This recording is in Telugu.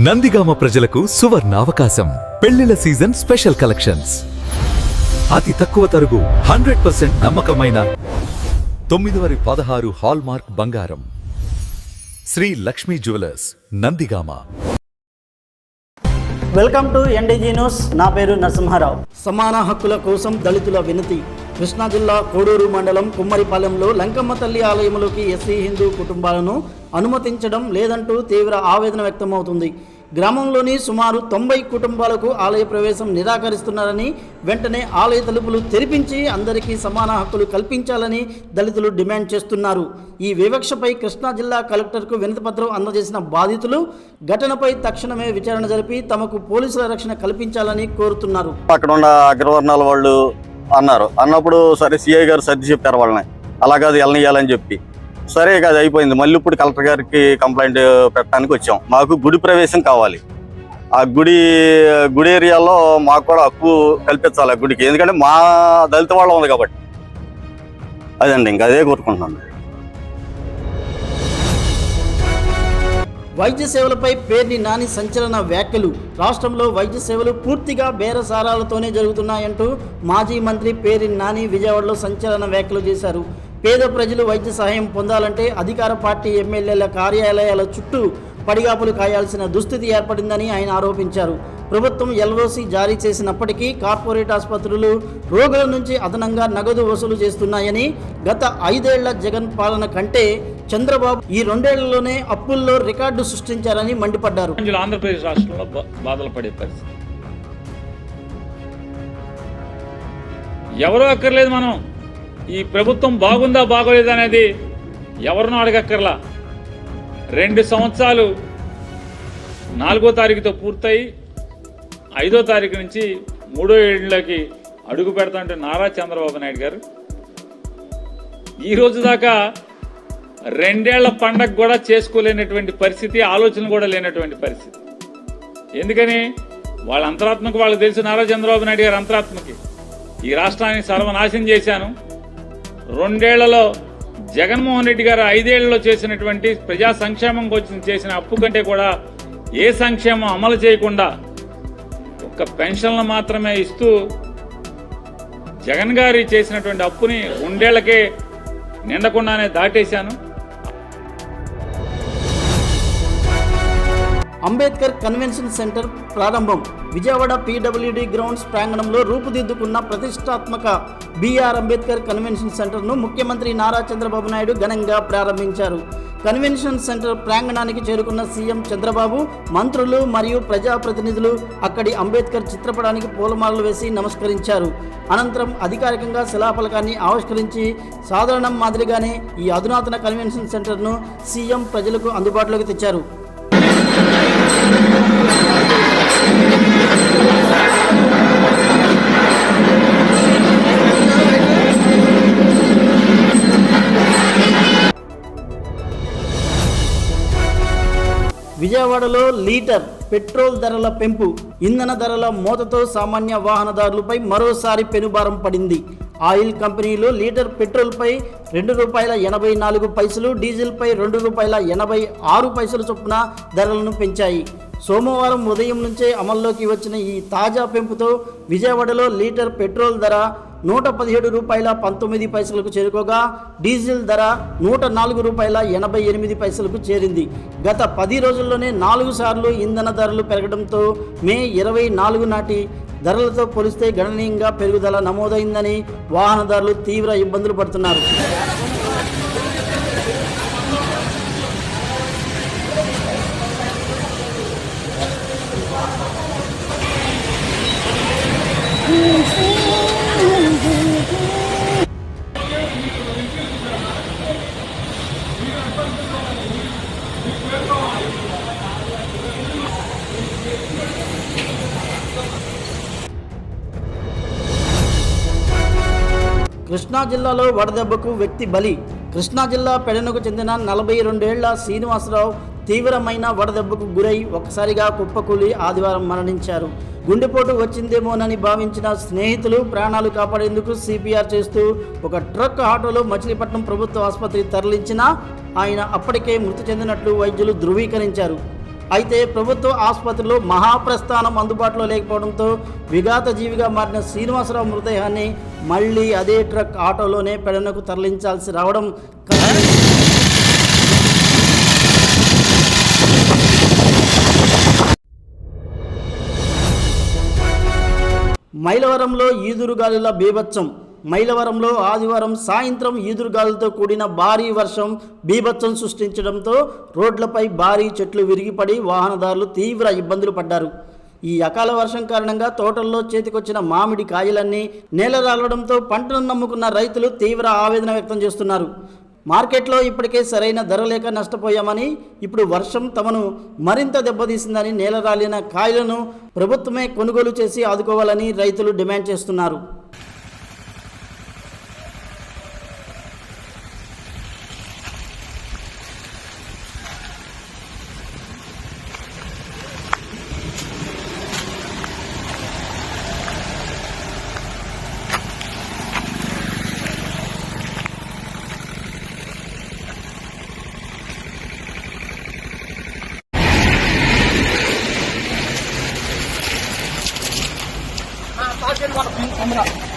నందిగామ ప్రజలకు సువర్ణావకాశం. పెళ్లిల సీజన్ స్పెషల్ కలెక్షన్స్. అతి తక్కువ తరుగు 100% నమ్మకమైన 916 హాల్మార్క్ బంగారం. Shri Lakshmi jewellers, Nandigama. Welcome to NDG news. నా పేరు నరసింహారావు. సమాన హక్కుల కోసం దళితుల వినతి. కృష్ణా జిల్లా కోడూరు మండలం కుమ్మరిపాలెంలో లంకమ్మ తల్లి ఆలయంలోకి ఎస్సీ హిందూ కుటుంబాలను అనుమతించడం లేదంటూ తీవ్ర ఆవేదన వ్యక్తమవుతుంది. గ్రామంలోని సుమారు 90 కుటుంబాలకు ఆలయ ప్రవేశం నిరాకరిస్తున్నారని, వెంటనే ఆలయ తలుపులు తెరిపించి అందరికీ సమాన హక్కులు కల్పించాలని దళితులు డిమాండ్ చేస్తున్నారు. ఈ వివక్షపై కృష్ణా జిల్లా కలెక్టర్కు వినతిపత్రం అందజేసిన బాధితులు ఘటనపై తక్షణమే విచారణ జరిపి తమకు పోలీసుల రక్షణ కల్పించాలని కోరుతున్నారు. అక్కడ ఉన్న అగ్రవర్ణాల వాళ్ళు అన్నప్పుడు సరే సిఐ గారు సర్ది చెప్పారు వాళ్ళని, అలాగది వెళ్ళనియాలని చెప్పి. సరే అది అయిపోయింది. మళ్ళీ ఇప్పుడు కలెక్టర్ గారికి కంప్లైంట్ పెట్టడానికి వచ్చాం. మాకు గుడి ప్రవేశం కావాలి. ఆ గుడి ఏరియాలో మాకు కూడా హక్కు కల్పించాలి ఆ గుడికి, ఎందుకంటే మా దళిత వాళ్ళ ఉంది కాబట్టి. అదండి, ఇంకా అదే కోరుకుంటున్నాను. వైద్య సేవలపై పేర్ని నాని సంచలన వ్యాఖ్యలు. రాష్ట్రంలో వైద్య సేవలు పూర్తిగా బేరసారాలతోనే జరుగుతున్నాయంటూ మాజీ మంత్రి పేర్ని నాని విజయవాడలో సంచలన వ్యాఖ్యలు చేశారు. పేద ప్రజలు వైద్య సహాయం పొందాలంటే అధికార పార్టీ ఎమ్మెల్యేల కార్యాలయాల చుట్టూ పడిగాపులు కాయాల్సిన దుస్థితి ఏర్పడిందని ఆయన ఆరోపించారు. ప్రభుత్వం ఎల్ఓసి జారీ చేసినప్పటికీ కార్పొరేట్ ఆసుపత్రులు రోగుల నుంచి అదనంగా నగదు వసూలు చేస్తున్నాయని, గత 5 ఏళ్ల జగన్ పాలన కంటే చంద్రబాబు ఈ 2 ఏళ్లలోనే అప్పుల్లో రికార్డు సృష్టించారని మండిపడ్డారు. ఆంధ్రప్రదేశ్ రాష్ట్రంలో బాధలు పడే పరిస్థితి ఎవరో అక్కర్లేదు. మనం ఈ ప్రభుత్వం బాగుందా బాగోలేదా అనేది ఎవరినో అడగక్కర్లా. 2 సంవత్సరాలు 4వ తారీఖుతో పూర్తయి 5వ తారీఖు నుంచి 3వ ఏళ్ళకి అడుగు పెడతాంటే నారా చంద్రబాబు నాయుడు గారు ఈ రోజు దాకా 2 ఏళ్ల పండగ కూడా చేసుకోలేనటువంటి పరిస్థితి, ఆలోచన కూడా లేనటువంటి పరిస్థితి. ఎందుకని? వాళ్ళ అంతరాత్మకు వాళ్ళకి తెలుసు. నారా చంద్రబాబు నాయుడు గారి అంతరాత్మకి ఈ రాష్ట్రాన్ని సర్వనాశనం చేశాను. 2 ఏళ్లలో జగన్మోహన్ రెడ్డి గారు 5 ఏళ్లలో చేసినటువంటి ప్రజా సంక్షేమం కోసం చేసిన అప్పు కంటే కూడా ఏ సంక్షేమం అమలు చేయకుండా ఒక్క పెన్షన్లు మాత్రమే ఇస్తూ జగన్ గారి చేసినటువంటి అప్పుని 2 ఏళ్లకే నిండకుండానే దాటేశాను. అంబేద్కర్ కన్వెన్షన్ సెంటర్ ప్రారంభం. విజయవాడ పీడబ్ల్యూడీ గ్రౌండ్స్ ప్రాంగణంలో రూపుదిద్దుకున్న ప్రతిష్టాత్మక బిఆర్ అంబేద్కర్ కన్వెన్షన్ సెంటర్ను ముఖ్యమంత్రి నారా చంద్రబాబు నాయుడు ఘనంగా ప్రారంభించారు. కన్వెన్షన్ సెంటర్ ప్రాంగణానికి చేరుకున్న సీఎం చంద్రబాబు, మంత్రులు మరియు ప్రజాప్రతినిధులు అక్కడి అంబేద్కర్ చిత్రపటానికి పూలమాలలు వేసి నమస్కరించారు. అనంతరం అధికారికంగా శిలాఫలకాన్ని ఆవిష్కరించి సాధారణం మాదిరిగానే ఈ అధునాతన కన్వెన్షన్ సెంటర్ను సీఎం ప్రజలకు అందుబాటులోకి తెచ్చారు. విజయవాడలో లీటర్ పెట్రోల్ ధరల పెంపు, ఇంధన ధరల మోతతో సామాన్య వాహనదారులపై మరోసారి పెనుభారం పడింది. ఆయిల్ కంపెనీలు లీటర్ పెట్రోల్పై ₹2.84, డీజిల్పై ₹2.86 చొప్పున ధరలను పెంచాయి. సోమవారం ఉదయం నుంచే అమల్లోకి వచ్చిన ఈ తాజా పెంపుతో విజయవాడలో లీటర్ పెట్రోల్ ధర ₹117.19 చేరుకోగా డీజిల్ ధర ₹104.88 చేరింది. గత 10 రోజుల్లోనే 4 సార్లు ఇంధన ధరలు పెరగడంతో మే 24 నాటి ధరలతో పోలిస్తే గణనీయంగా పెరుగుదల నమోదైందని వాహనదారులు తీవ్ర ఇబ్బందులు పడుతున్నారు. కృష్ణా జిల్లాలో వడదెబ్బకు వ్యక్తి బలి. కృష్ణా జిల్లా పెడనకు చెందిన 42 ఏళ్ల శ్రీనివాసరావు తీవ్రమైన వడదెబ్బకు గురై ఒక్కసారిగా కుప్పకూలి ఆదివారం మరణించారు. గుండెపోటు వచ్చిందేమోనని భావించిన స్నేహితులు ప్రాణాలు కాపాడేందుకు సిపిఆర్ చేస్తూ ఒక ట్రక్ ఆటోలో మచిలీపట్నం ప్రభుత్వ ఆసుపత్రికి తరలించినా ఆయన అప్పటికే మృతి చెందినట్లు వైద్యులు ధృవీకరించారు. అయితే ప్రభుత్వ ఆసుపత్రిలో మహాప్రస్థానం అందుబాటులో లేకపోవడంతో విఘాత జీవిగా మారిన శ్రీనివాసరావు మృతదేహాన్ని మళ్ళీ అదే ట్రక్ ఆటోలోనే పెడనకు తరలించాల్సి రావడం మైలవరంలో ఈదురుగాలుల బీభత్సం. మైలవరంలో ఆదివారం సాయంత్రం ఈదురుగాలులతో కూడిన భారీ వర్షం బీభత్సం సృష్టించడంతో రోడ్లపై భారీ చెట్లు విరిగిపడి వాహనదారులు తీవ్ర ఇబ్బందులు పడ్డారు. ఈ అకాల వర్షం కారణంగా తోటల్లో చేతికొచ్చిన మామిడి కాయలన్నీ నేలరాలడంతో పంటను నమ్ముకున్న రైతులు తీవ్ర ఆవేదన వ్యక్తం చేస్తున్నారు. మార్కెట్లో ఇప్పటికే సరైన ధర లేక నష్టపోయామని, ఇప్పుడు వర్షం తమను మరింత దెబ్బతీసిందని నేలరాలిన కాయలను ప్రభుత్వమే కొనుగోలు చేసి ఆదుకోవాలని రైతులు డిమాండ్ చేస్తున్నారు. Pakai